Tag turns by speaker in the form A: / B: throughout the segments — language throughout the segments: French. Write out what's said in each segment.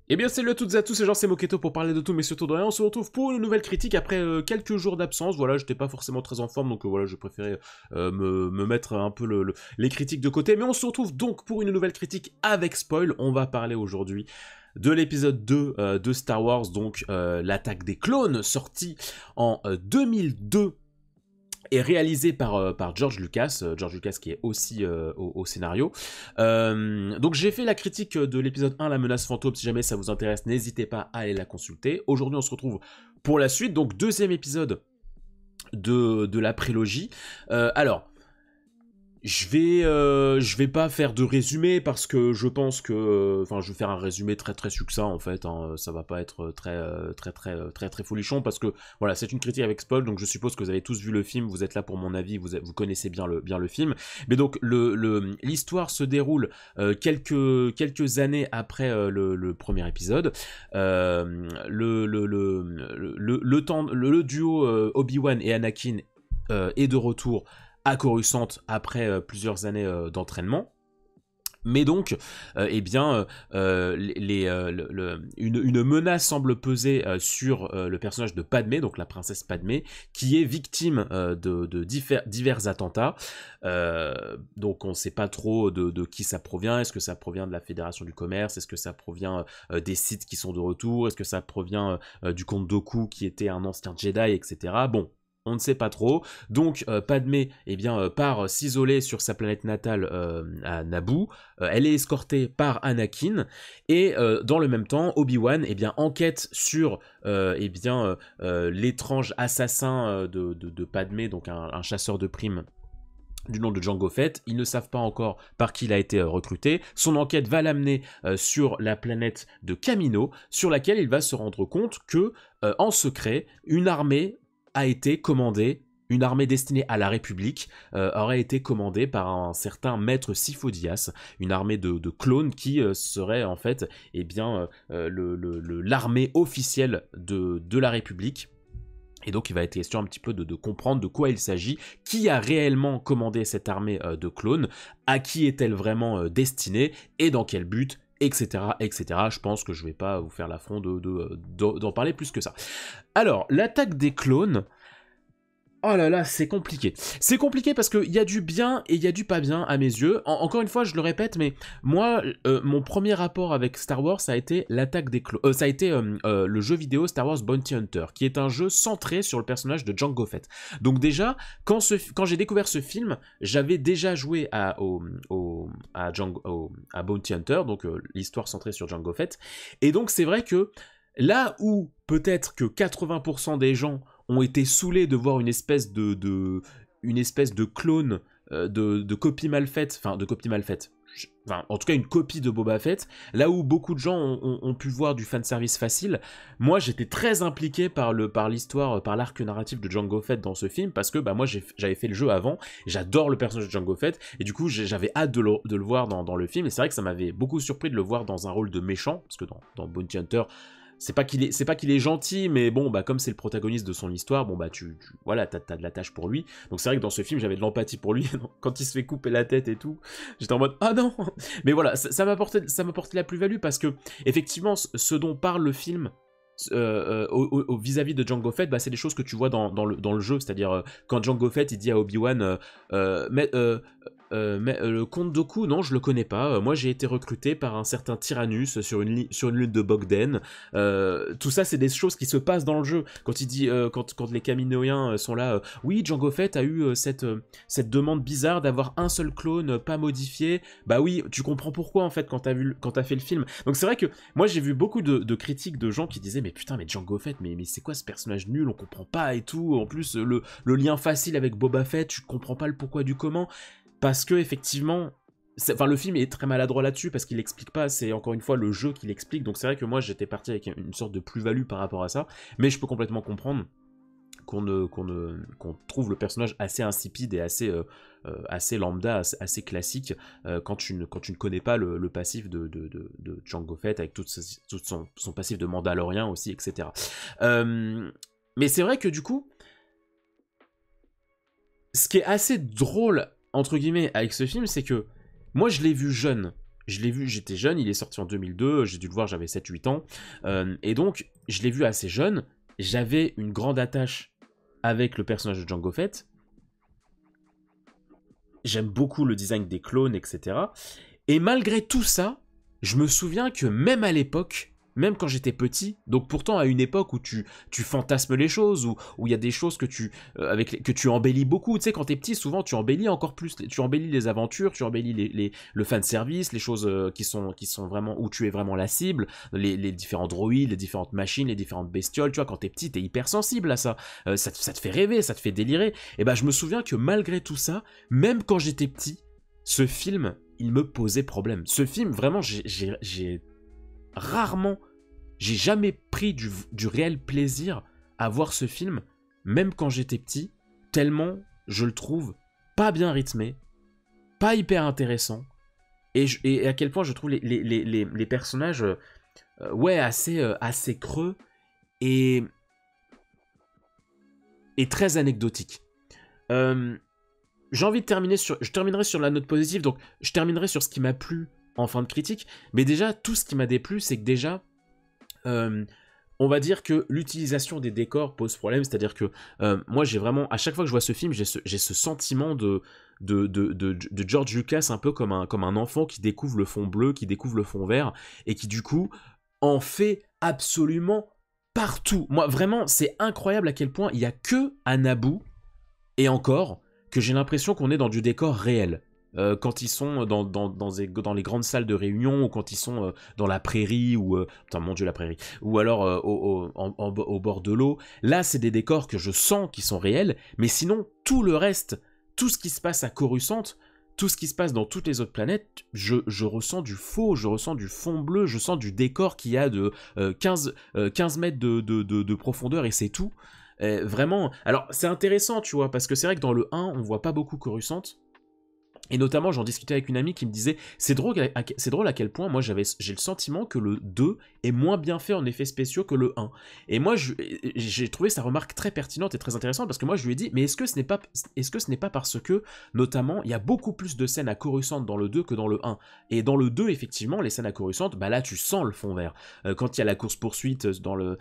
A: Eh bien salut à toutes et à tous, c'est Jean, c'est Moketo pour parler de tout mais surtout de rien. On se retrouve pour une nouvelle critique après quelques jours d'absence. Voilà, j'étais pas forcément très en forme, donc voilà, j'ai préféré me mettre un peu les critiques de côté. Mais on se retrouve donc pour une nouvelle critique avec spoil. On va parler aujourd'hui de l'épisode 2 de Star Wars, donc l'attaque des clones, sorti en 2002 et réalisé par George Lucas qui est aussi au scénario. Donc j'ai fait la critique de l'épisode 1, La menace fantôme. Si jamais ça vous intéresse, n'hésitez pas à aller la consulter. Aujourd'hui on se retrouve pour la suite, donc deuxième épisode de la prélogie. Alors, je vais pas faire de résumé parce que je pense que, enfin, je vais faire un résumé très très succinct en fait. Hein, ça va pas être très folichon parce que voilà, c'est une critique avec spoil, donc je suppose que vous avez tous vu le film, vous êtes là pour mon avis, vous connaissez bien le film. Mais donc l'histoire se déroule quelques années après le premier épisode. Le duo Obi-Wan et Anakin est de retour à Coruscant après plusieurs années d'entraînement. Mais donc, une menace semble peser sur le personnage de Padmé, donc la princesse Padmé, qui est victime de divers attentats. Donc on ne sait pas trop de qui ça provient. Est-ce que ça provient de la Fédération du Commerce? Est-ce que ça provient des Sith qui sont de retour? Est-ce que ça provient du comte Dooku qui était un ancien Jedi, etc. Bon, on ne sait pas trop. Donc Padmé part s'isoler sur sa planète natale à Naboo. Elle est escortée par Anakin et dans le même temps, Obi-Wan enquête sur l'étrange assassin de Padmé, donc un chasseur de primes du nom de Jango Fett. Ils ne savent pas encore par qui il a été recruté. Son enquête va l'amener sur la planète de Kamino, sur laquelle il va se rendre compte que, en secret, une armée a été commandée, une armée destinée à la République aurait été commandée par un certain maître Sifo-Dyas, une armée de clones qui serait en fait l'armée officielle de la République. Et donc il va être question un petit peu de comprendre de quoi il s'agit, qui a réellement commandé cette armée de clones, à qui est-elle vraiment destinée, et dans quel but, etc., etc. Je pense que je vais pas vous faire l'affront d'en parler plus que ça. Alors, l'attaque des clones... Oh là là, c'est compliqué. C'est compliqué parce qu'il y a du bien et il y a du pas bien à mes yeux. Encore une fois, je le répète, mais moi, mon premier rapport avec Star Wars, ça a été l'attaque des clones. Ça a été le jeu vidéo Star Wars Bounty Hunter, qui est un jeu centré sur le personnage de Jango Fett. Donc déjà, quand j'ai découvert ce film, j'avais déjà joué à Bounty Hunter, donc l'histoire centrée sur Jango Fett. Et donc c'est vrai que là où peut-être que 80% des gens ont été saoulés de voir une espèce de clone, de copie mal faite, enfin en tout cas une copie de Boba Fett, là où beaucoup de gens ont pu voir du fanservice facile, moi j'étais très impliqué par l'histoire, par l'arc narratif de Jango Fett dans ce film, parce que moi j'avais fait le jeu avant, j'adore le personnage de Jango Fett, et du coup j'avais hâte de le voir dans le film, et c'est vrai que ça m'avait beaucoup surpris de le voir dans un rôle de méchant, parce que dans Bounty Hunter, c'est pas qu'il est gentil, mais bon, comme c'est le protagoniste de son histoire, bon, voilà, t'as de la tâche pour lui. Donc c'est vrai que dans ce film, j'avais de l'empathie pour lui. Quand il se fait couper la tête et tout, j'étais en mode, ah non! Mais voilà, ça m'a porté la plus-value parce que, effectivement, ce dont parle le film, vis-à-vis de Jango Fett, c'est des choses que tu vois dans le jeu, c'est-à-dire quand Jango Fett il dit à Obi-Wan le comte Dooku, non, je le connais pas. Moi, j'ai été recruté par un certain Tyrannus sur une lune de Bogden. Tout ça, c'est des choses qui se passent dans le jeu. Quand il dit, quand les Kaminoïens sont là, oui, Jango Fett a eu cette demande bizarre d'avoir un seul clone pas modifié. Bah oui, tu comprends pourquoi en fait quand t'as fait le film. Donc c'est vrai que moi, j'ai vu beaucoup de critiques de gens qui disaient, mais putain, mais Jango Fett, mais c'est quoi ce personnage nul, on comprend pas et tout. En plus, le lien facile avec Boba Fett, tu comprends pas le pourquoi du comment. Parce que effectivement, le film est très maladroit là-dessus parce qu'il explique pas, c'est encore une fois le jeu qui l'explique. Donc c'est vrai que moi j'étais parti avec une sorte de plus-value par rapport à ça, mais je peux complètement comprendre qu'on trouve le personnage assez insipide et assez lambda, assez classique quand tu ne connais pas le passif de Jango Fett avec tout son passif de Mandalorien aussi, etc. Mais c'est vrai que du coup, ce qui est assez drôle entre guillemets avec ce film, c'est que moi je l'ai vu jeune je l'ai vu, j'étais jeune, il est sorti en 2002, j'ai dû le voir, j'avais 7-8 ans, et donc je l'ai vu assez jeune, j'avais une grande attache avec le personnage de Jango Fett, j'aime beaucoup le design des clones, etc. Et malgré tout ça, je me souviens que même à l'époque, même quand j'étais petit, donc pourtant à une époque où tu fantasmes les choses, où il y a des choses que que tu embellis beaucoup. Tu sais, quand t'es petit, souvent tu embellis encore plus, tu embellis les aventures, tu embellis le fanservice, les choses qui sont vraiment, où tu es vraiment la cible, les différents droïdes, les différentes machines, les différentes bestioles. Tu vois, quand t'es petit, t'es hypersensible à ça. Ça te fait rêver, ça te fait délirer. Et ben, je me souviens que malgré tout ça, même quand j'étais petit, ce film, il me posait problème. Ce film, vraiment, j'ai rarement, j'ai jamais pris du réel plaisir à voir ce film, même quand j'étais petit, tellement je le trouve pas bien rythmé, pas hyper intéressant, et à quel point je trouve les personnages ouais, assez creux et très anecdotiques. J'ai envie de terminer sur... Je terminerai sur la note positive, donc je terminerai sur ce qui m'a plu en fin de critique, mais déjà, tout ce qui m'a déplu, c'est que déjà, on va dire que l'utilisation des décors pose problème, c'est-à-dire que moi, j'ai vraiment... À chaque fois que je vois ce film, j'ai ce sentiment de George Lucas, un peu comme un enfant qui découvre le fond bleu, qui découvre le fond vert, et qui, du coup, en fait absolument partout. Moi, vraiment, c'est incroyable à quel point il n'y a que à Naboo, et encore, que j'ai l'impression qu'on est dans du décor réel. Quand ils sont dans les grandes salles de réunion, ou quand ils sont dans la prairie, ou... putain, mon Dieu, la prairie. Ou alors au bord de l'eau. Là, c'est des décors que je sens qui sont réels, mais sinon, tout le reste, tout ce qui se passe à Coruscant, tout ce qui se passe dans toutes les autres planètes, je ressens du faux, je ressens du fond bleu, je sens du décor qui a de 15 mètres de profondeur, et c'est tout. Vraiment, alors c'est intéressant, tu vois, parce que c'est vrai que dans le 1, on voit pas beaucoup Coruscant. Et notamment, j'en discutais avec une amie qui me disait, c'est drôle à quel point moi j'ai le sentiment que le 2 est moins bien fait en effets spéciaux que le 1. Et moi, j'ai trouvé sa remarque très pertinente et très intéressante, parce que moi je lui ai dit, mais est-ce que ce n'est pas parce que, notamment, il y a beaucoup plus de scènes à Coruscant dans le 2 que dans le 1. Et dans le 2, effectivement, les scènes à Coruscant, bah là tu sens le fond vert. Quand il y a la course-poursuite un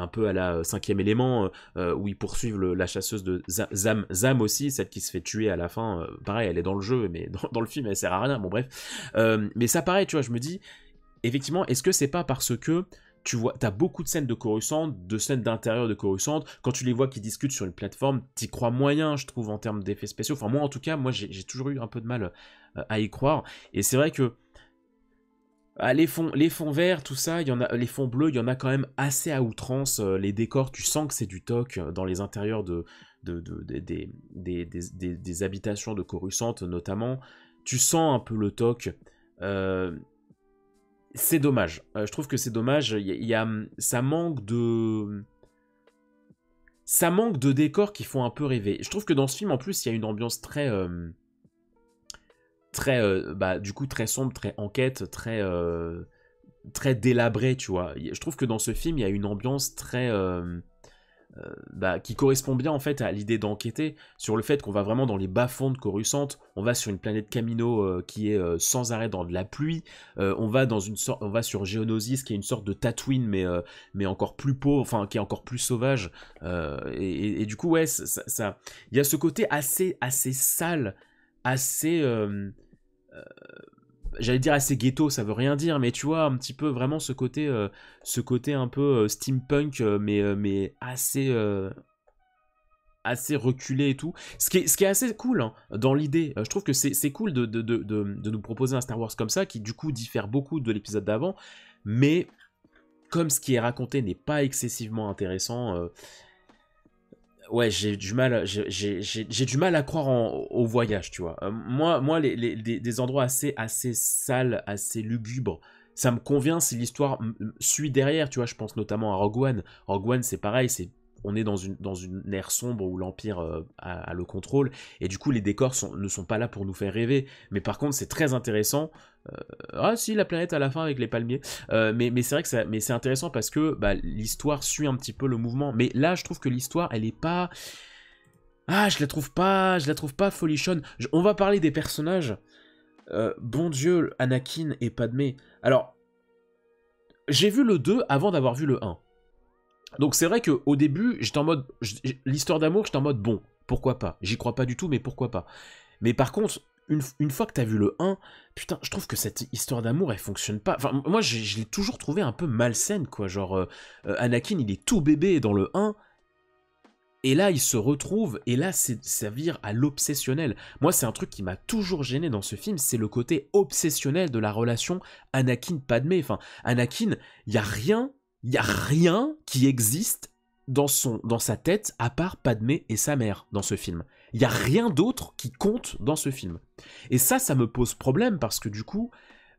A: peu à la 5e élément, où ils poursuivent la chasseuse de Zam aussi, celle qui se fait tuer à la fin. Pareil, elle est dans le jeu, mais dans le film, elle sert à rien. Bon, bref. Mais ça, pareil, tu vois, je me dis, effectivement, est-ce que c'est pas parce que tu vois, t'as beaucoup de scènes de Coruscant, de scènes d'intérieur de Coruscant, quand tu les vois qui discutent sur une plateforme, t'y crois moyen, je trouve, en termes d'effets spéciaux. Enfin, moi, en tout cas, j'ai toujours eu un peu de mal à y croire. Et c'est vrai que les fonds verts, tout ça, les fonds bleus, il y en a quand même assez à outrance. Les décors, tu sens que c'est du toc dans les intérieurs des habitations de Coruscant, notamment. Tu sens un peu le toc. C'est dommage. Je trouve que c'est dommage. Ça manque de décors qui font un peu rêver. Je trouve que dans ce film, en plus, il y a une ambiance très... du coup, très sombre, très enquête, très délabrée, tu vois. Je trouve que dans ce film, il y a une ambiance très... qui correspond bien en fait à l'idée d'enquêter sur le fait qu'on va vraiment dans les bas-fonds de Coruscant, on va sur une planète Kamino qui est sans arrêt dans de la pluie, on va sur Geonosis qui est une sorte de Tatooine mais encore plus pauvre, enfin qui est encore plus sauvage, et du coup ouais, il y a ce côté assez sale, assez j'allais dire assez ghetto, ça veut rien dire, mais tu vois, un petit peu vraiment ce côté un peu steampunk, mais assez reculé et tout. Ce qui est assez cool hein, dans l'idée. Je trouve que c'est cool de nous proposer un Star Wars comme ça, qui du coup diffère beaucoup de l'épisode d'avant, mais comme ce qui est raconté n'est pas excessivement intéressant... ouais, j'ai du mal à croire au voyage, tu vois. Moi des endroits assez sales, assez lugubres, ça me convient si l'histoire suit derrière, tu vois. Je pense notamment à Rogue One. Rogue One, c'est pareil, on est dans une ère sombre où l'Empire a le contrôle, et du coup les décors ne sont pas là pour nous faire rêver, mais par contre c'est très intéressant. Ah si, la planète à la fin avec les palmiers, mais c'est vrai que c'est intéressant parce que l'histoire suit un petit peu le mouvement, mais là je trouve que l'histoire elle est pas... je la trouve pas folichonne. On va parler des personnages. bon Dieu, Anakin et Padmé. Alors, j'ai vu le 2 avant d'avoir vu le 1. Donc c'est vrai qu'au début, j'étais en mode... L'histoire d'amour, j'étais en mode, bon, pourquoi pas. J'y crois pas du tout, mais pourquoi pas. Mais par contre, une fois que t'as vu le 1, putain, je trouve que cette histoire d'amour, elle fonctionne pas. Enfin, moi, je l'ai toujours trouvé un peu malsaine, quoi. Genre, Anakin, il est tout bébé dans le 1, et là, il se retrouve, et là, ça vire à l'obsessionnel. Moi, c'est un truc qui m'a toujours gêné dans ce film, c'est le côté obsessionnel de la relation Anakin-Padmé. Enfin, Anakin, il y a rien qui existe dans sa tête, à part Padmé et sa mère, dans ce film. Il y a rien d'autre qui compte dans ce film. Et ça me pose problème, parce que du coup,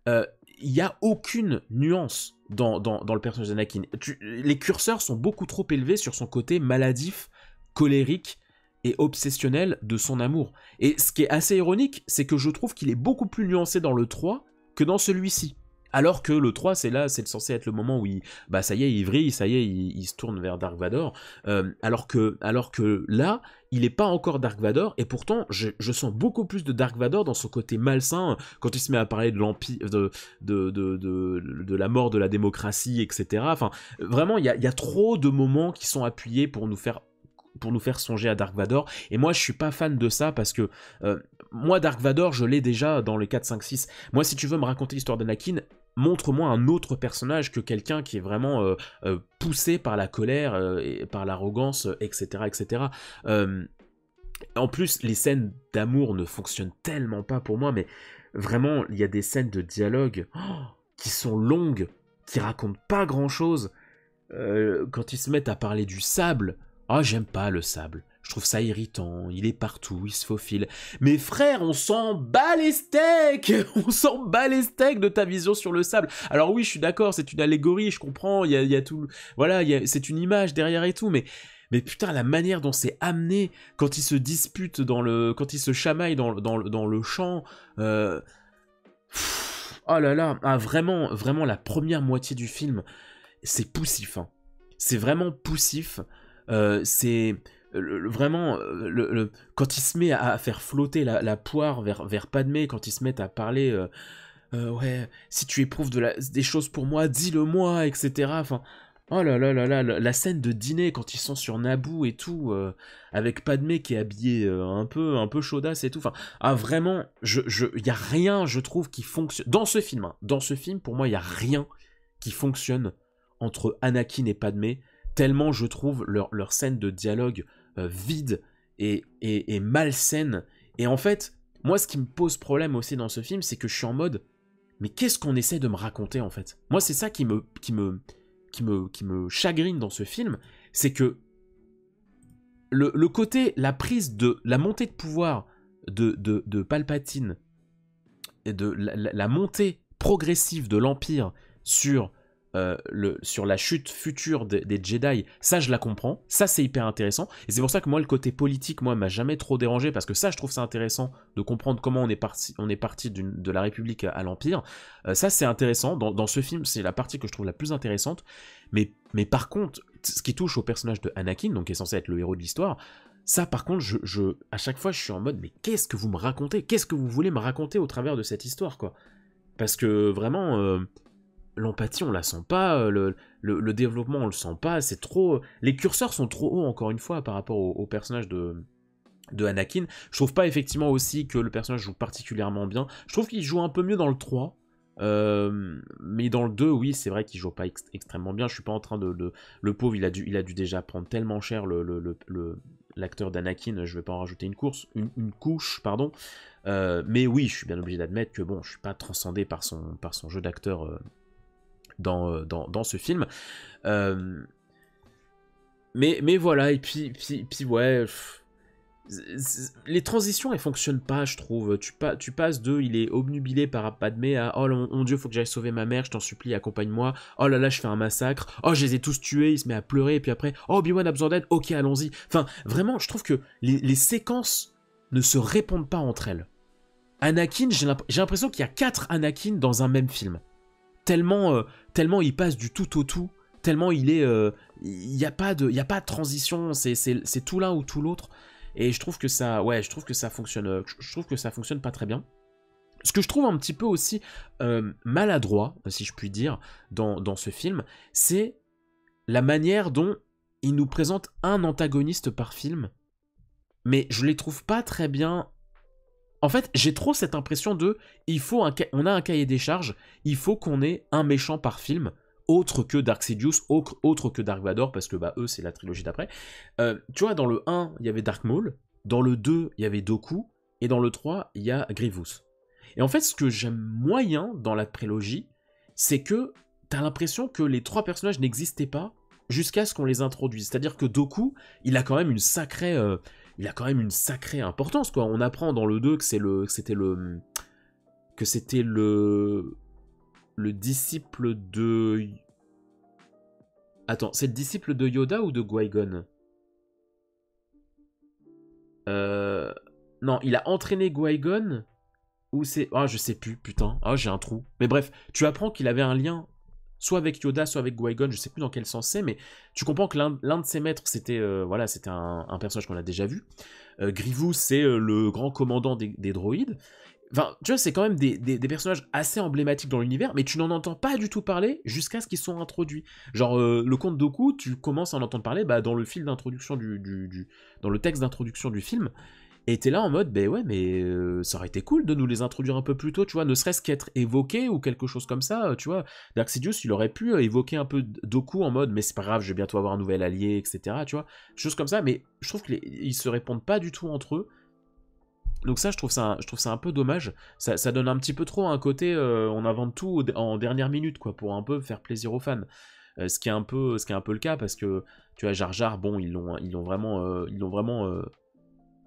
A: il n'y a aucune nuance dans le personnage d'Anakin. Les curseurs sont beaucoup trop élevés sur son côté maladif, colérique et obsessionnel de son amour. Et ce qui est assez ironique, c'est que je trouve qu'il est beaucoup plus nuancé dans le 3 que dans celui-ci. Alors que le 3, c'est censé être le moment où ça y est, il vrille, ça y est, il se tourne vers Dark Vador. Alors que là, il n'est pas encore Dark Vador, et pourtant, je sens beaucoup plus de Dark Vador dans son côté malsain, quand il se met à parler de l'empire, de la mort de la démocratie, etc. Enfin, vraiment, il y a trop de moments qui sont appuyés pour nous faire songer à Dark Vador, et moi je suis pas fan de ça, parce que moi Dark Vador je l'ai déjà dans les 4, 5, 6. Moi, si tu veux me raconter l'histoire d'Anakin, montre-moi un autre personnage que quelqu'un qui est vraiment poussé par la colère et par l'arrogance, etc. etc. En plus, les scènes d'amour ne fonctionnent tellement pas pour moi, mais vraiment, il y a des scènes de dialogue qui sont longues, qui racontent pas grand-chose. Quand ils se mettent à parler du sable, j'aime pas le sable. Je trouve ça irritant, il est partout, il se faufile. Mais frère, on s'en bat les steaks. On s'en bat les steaks de ta vision sur le sable. Alors oui, je suis d'accord, c'est une allégorie, je comprends, il y a tout... Voilà, c'est une image derrière et tout, mais putain, la manière dont c'est amené, quand ils se disputent quand ils se chamaillent dans le champ... Oh là là, vraiment, vraiment, la première moitié du film, c'est poussif, hein. C'est vraiment poussif. C'est... Vraiment, quand il se met à faire flotter la poire vers Padmé, quand ils se mettent à parler, ouais, si tu éprouves des choses pour moi, dis-le-moi, etc. Enfin, oh là là là là, la scène de dîner quand ils sont sur Naboo et tout, avec Padmé qui est habillée un peu chaudasse et tout. Enfin, vraiment, y a rien, je trouve, qui fonctionne dans ce film. Hein. Dans ce film, pour moi, il y a rien qui fonctionne entre Anakin et Padmé. Tellement je trouve leur scène de dialogue vide et malsaine. Et en fait, moi ce qui me pose problème aussi dans ce film, c'est que je suis en mode, mais qu'est-ce qu'on essaie de me raconter en fait? Moi c'est ça qui me chagrine dans ce film, c'est que le côté, la montée de pouvoir de Palpatine, et de la montée progressive de l'Empire sur la chute future des Jedi, ça je la comprends, ça c'est hyper intéressant, et c'est pour ça que moi le côté politique, moi, m'a jamais trop dérangé, parce que ça je trouve ça intéressant de comprendre comment on est parti de la République à l'Empire. Ça c'est intéressant, dans ce film c'est la partie que je trouve la plus intéressante, mais par contre, ce qui touche au personnage de Anakin, donc qui est censé être le héros de l'histoire, ça par contre, à chaque fois je suis en mode, mais qu'est-ce que vous me racontez? Qu'est-ce que vous voulez me raconter au travers de cette histoire, quoi? Parce que vraiment... l'empathie on la sent pas, le développement on le sent pas, c'est trop... Les curseurs sont trop hauts encore une fois par rapport au personnage de Anakin. Je trouve pas effectivement aussi que le personnage joue particulièrement bien, je trouve qu'il joue un peu mieux dans le 3, mais dans le 2 oui c'est vrai qu'il joue pas extrêmement bien. Je suis pas en train de... Le pauvre il a dû déjà prendre tellement cher l'acteur d'Anakin, je vais pas en rajouter une couche, pardon. Mais oui je suis bien obligé d'admettre que bon je suis pas transcendé par son jeu d'acteur dans ce film, mais voilà, et puis ouais, les transitions elles fonctionnent pas, je trouve. Tu passes de il est obnubilé par Padmé à oh mon dieu faut que j'aille sauver ma mère, je t'en supplie accompagne-moi, oh là là je fais un massacre, oh je les ai tous tués, il se met à pleurer, et puis après oh Obi-Wan a besoin d'aide, ok allons-y. Enfin vraiment je trouve que les séquences ne se répondent pas entre elles. Anakin, j'ai l'impression qu'il y a 4 Anakin dans un même film. Tellement il passe du tout au tout, tellement il est... Il n'y a pas de transition, c'est tout l'un ou tout l'autre. Et je trouve que ça fonctionne pas très bien. Ce que je trouve un petit peu aussi maladroit, si je puis dire, dans ce film, c'est la manière dont il nous présente un antagoniste par film, mais je les trouve pas très bien. En fait, j'ai trop cette impression de, on a un cahier des charges, il faut qu'on ait un méchant par film, autre que Dark Sidious, autre que Dark Vador, parce que bah eux c'est la trilogie d'après. Tu vois, dans le 1, il y avait Dark Maul, dans le 2, il y avait Dooku, et dans le 3, il y a Grievous. Et en fait, ce que j'aime moyen dans la prélogie, c'est que t'as l'impression que les trois personnages n'existaient pas jusqu'à ce qu'on les introduise. C'est-à-dire que Dooku, il a quand même une sacrée, importance, quoi. On apprend dans le 2 que c'était le disciple de... Attends, c'est le disciple de Yoda ou de Qui-Gon? Non, il a entraîné Qui-Gon. Ou c'est... Ah, je sais plus, putain. Ah, j'ai un trou. Mais bref, tu apprends qu'il avait un lien soit avec Yoda, soit avec Qui-Gon, je sais plus dans quel sens c'est, mais tu comprends que l'un de ses maîtres, c'était c'était un personnage qu'on a déjà vu. Grievous, c'est le grand commandant des droïdes. Enfin, tu vois, c'est quand même des personnages assez emblématiques dans l'univers, mais tu n'en entends pas du tout parler jusqu'à ce qu'ils soient introduits. Genre, le comte Dooku, tu commences à en entendre parler dans le fil d'introduction dans le texte d'introduction du film, et t'es là en mode, ben ouais, mais ça aurait été cool de nous les introduire un peu plus tôt, tu vois, ne serait-ce qu'être évoqué ou quelque chose comme ça, tu vois. Dark Sidious, il aurait pu évoquer un peu Dooku en mode, mais c'est pas grave, je vais bientôt avoir un nouvel allié, etc., tu vois. Choses comme ça, mais je trouve qu'ils se répondent pas du tout entre eux. Donc ça, je trouve ça un peu dommage. Ça donne un petit peu trop un côté, on invente tout en dernière minute, quoi, pour un peu faire plaisir aux fans. Ce qui est un peu le cas, parce que, tu vois, Jar Jar, bon, ils l'ont vraiment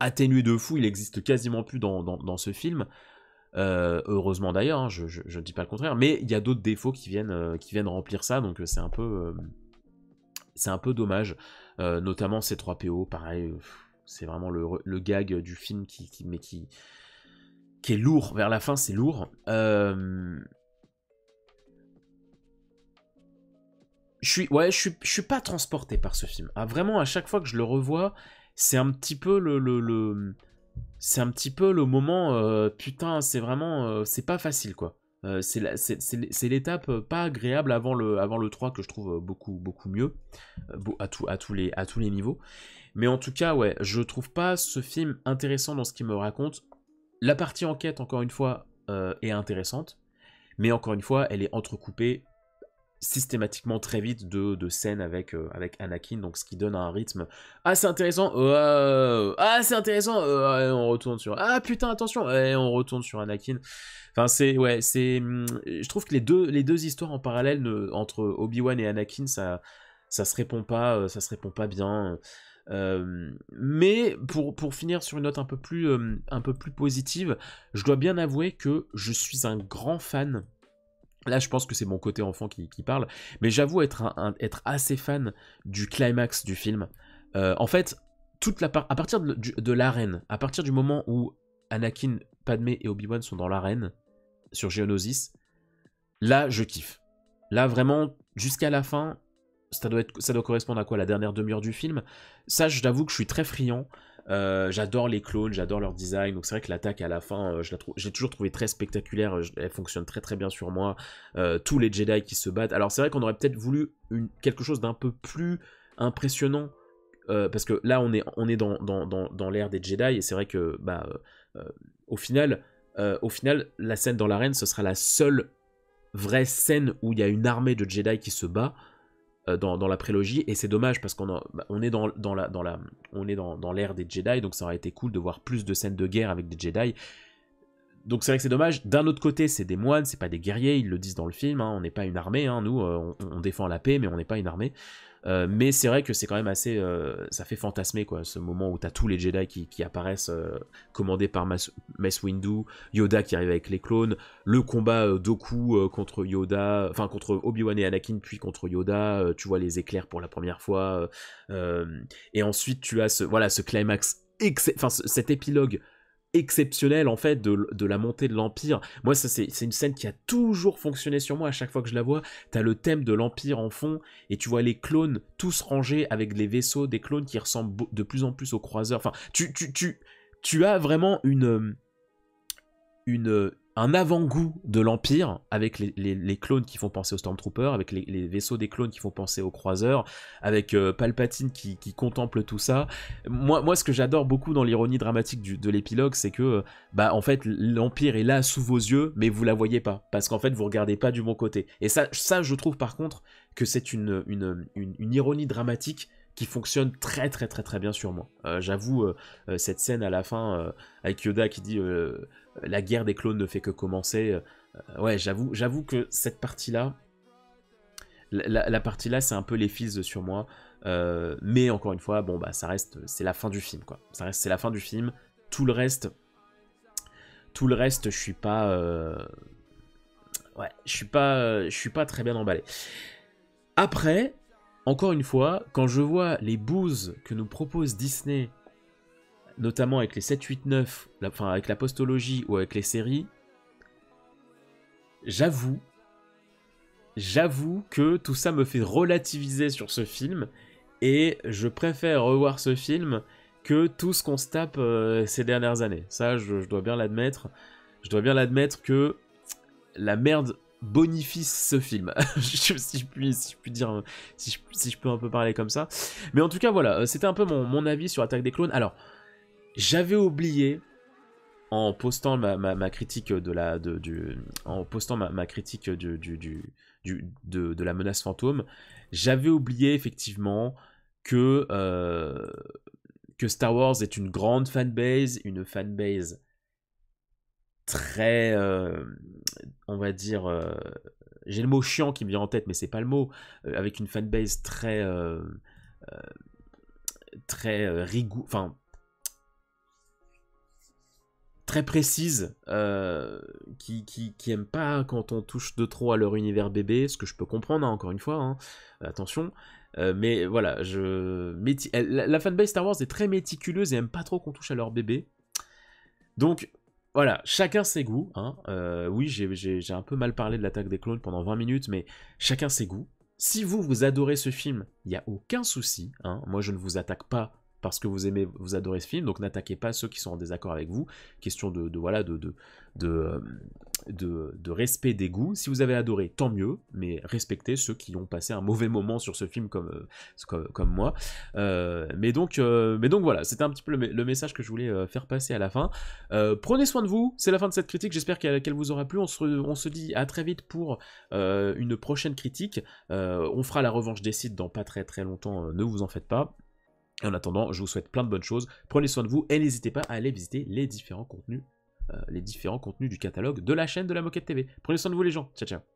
A: atténué de fou, il existe quasiment plus dans ce film. Heureusement d'ailleurs, hein, je ne dis pas le contraire, mais il y a d'autres défauts qui viennent remplir ça, donc c'est un peu dommage. Notamment C3PO, pareil, c'est vraiment le gag du film qui est lourd, vers la fin c'est lourd. Je suis pas transporté par ce film. Ah, vraiment, à chaque fois que je le revois, c'est un petit peu c'est un petit peu le moment, putain, c'est vraiment, c'est pas facile, quoi. C'est l'étape pas agréable avant le 3 que je trouve beaucoup, beaucoup mieux, à tous les niveaux. Mais en tout cas, ouais, je trouve pas ce film intéressant dans ce qu'il me raconte. La partie enquête, encore une fois, est intéressante, mais encore une fois, elle est entrecoupée systématiquement très vite de scènes avec Anakin, donc ce qui donne un rythme assez intéressant. C'est intéressant. On retourne sur... Ah putain, attention. On retourne sur Anakin. Enfin, je trouve que les deux histoires en parallèle entre Obi-Wan et Anakin, ça se répond pas, bien. Mais pour finir sur une note un peu plus positive, je dois bien avouer que je suis un grand fan. Là, je pense que c'est mon côté enfant qui parle, mais j'avoue être assez fan du climax du film. En fait, à partir de l'arène, à partir du moment où Anakin, Padmé et Obi-Wan sont dans l'arène sur Geonosis, là, je kiffe. Là, vraiment, jusqu'à la fin, ça doit correspondre à quoi, la dernière demi-heure du film. Ça, je t'avoue que je suis très friand. J'adore les clones, j'adore leur design, donc c'est vrai que l'attaque à la fin, j'ai toujours trouvé très spectaculaire, elle fonctionne très très bien sur moi, tous les Jedi qui se battent, alors c'est vrai qu'on aurait peut-être voulu quelque chose d'un peu plus impressionnant, parce que là on est dans l'ère des Jedi, et c'est vrai que au final, la scène dans l'arène, ce sera la seule vraie scène où il y a une armée de Jedi qui se bat, dans la prélogie, et c'est dommage parce on est dans l'ère des Jedi, donc ça aurait été cool de voir plus de scènes de guerre avec des Jedi. Donc c'est vrai que c'est dommage. D'un autre côté, c'est des moines, c'est pas des guerriers, ils le disent dans le film, hein, on n'est pas une armée, hein, nous, on défend la paix, mais on n'est pas une armée. Mais c'est vrai que c'est quand même assez... ça fait fantasmer, quoi, ce moment où t'as tous les Jedi qui apparaissent, commandés par Mace Windu, Yoda qui arrive avec les clones, le combat Dooku contre Yoda, enfin contre Obi-Wan et Anakin, puis contre Yoda, tu vois les éclairs pour la première fois, et ensuite tu as ce climax, cet épilogue exceptionnel en fait de la montée de l'Empire. Moi ça c'est une scène qui a toujours fonctionné sur moi à chaque fois que je la vois. T'as le thème de l'Empire en fond et tu vois les clones tous rangés avec les vaisseaux, des clones qui ressemblent de plus en plus aux croiseurs. Enfin tu as vraiment une un avant-goût de l'Empire, avec les clones qui font penser aux Stormtroopers, avec les vaisseaux des clones qui font penser aux croiseurs, avec Palpatine qui contemple tout ça. Moi, ce que j'adore beaucoup dans l'ironie dramatique de l'épilogue, c'est que, en fait, l'Empire est là sous vos yeux, mais vous la voyez pas, parce qu'en fait, vous regardez pas du bon côté. Et ça je trouve par contre que c'est une ironie dramatique qui fonctionne très très très très bien sur moi. J'avoue, cette scène à la fin, avec Yoda qui dit la guerre des clones ne fait que commencer. Ouais, j'avoue que cette partie-là, la partie-là, c'est un peu les fils sur moi. Mais encore une fois, bon, ça reste, c'est la fin du film, quoi. C'est la fin du film. Tout le reste, je suis pas... Ouais, je suis pas très bien emballé. Après, encore une fois, quand je vois les bouses que nous propose Disney, notamment avec les 7, 8, 9, enfin avec la postologie ou avec les séries, j'avoue que tout ça me fait relativiser sur ce film, et je préfère revoir ce film que tout ce qu'on se tape ces dernières années. Ça, je dois bien l'admettre. Je dois bien l'admettre que la merde bonifie ce film, si je puis dire, si je peux un peu parler comme ça. Mais en tout cas, voilà, c'était un peu mon avis sur Attaque des Clones. Alors, j'avais oublié, en postant ma critique de la menace fantôme, j'avais oublié effectivement que Star Wars est une grande fanbase, une fanbase très, on va dire, j'ai le mot chiant qui me vient en tête, mais c'est pas le mot, avec une fanbase très enfin très précise, qui aime pas quand on touche de trop à leur univers bébé, ce que je peux comprendre, hein, encore une fois, hein, attention, mais voilà, la fanbase Star Wars est très méticuleuse et aime pas trop qu'on touche à leur bébé, donc voilà, chacun ses goûts, hein. Oui, j'ai un peu mal parlé de l'Attaque des Clones pendant 20 minutes, mais chacun ses goûts. Si vous adorez ce film, il n'y a aucun souci, hein. Moi je ne vous attaque pas parce que vous adorez ce film, donc n'attaquez pas ceux qui sont en désaccord avec vous. Question de respect des goûts. Si vous avez adoré, tant mieux, mais respectez ceux qui ont passé un mauvais moment sur ce film comme moi. Mais donc voilà, c'était un petit peu le message que je voulais faire passer à la fin. Prenez soin de vous, c'est la fin de cette critique, j'espère qu'elle vous aura plu. On se dit à très vite pour une prochaine critique. On fera la revanche des sites dans pas très très longtemps, ne vous en faites pas. En attendant, je vous souhaite plein de bonnes choses, prenez soin de vous et n'hésitez pas à aller visiter les différents contenus du catalogue de la chaîne de la Moquette TV. Prenez soin de vous les gens, ciao ciao.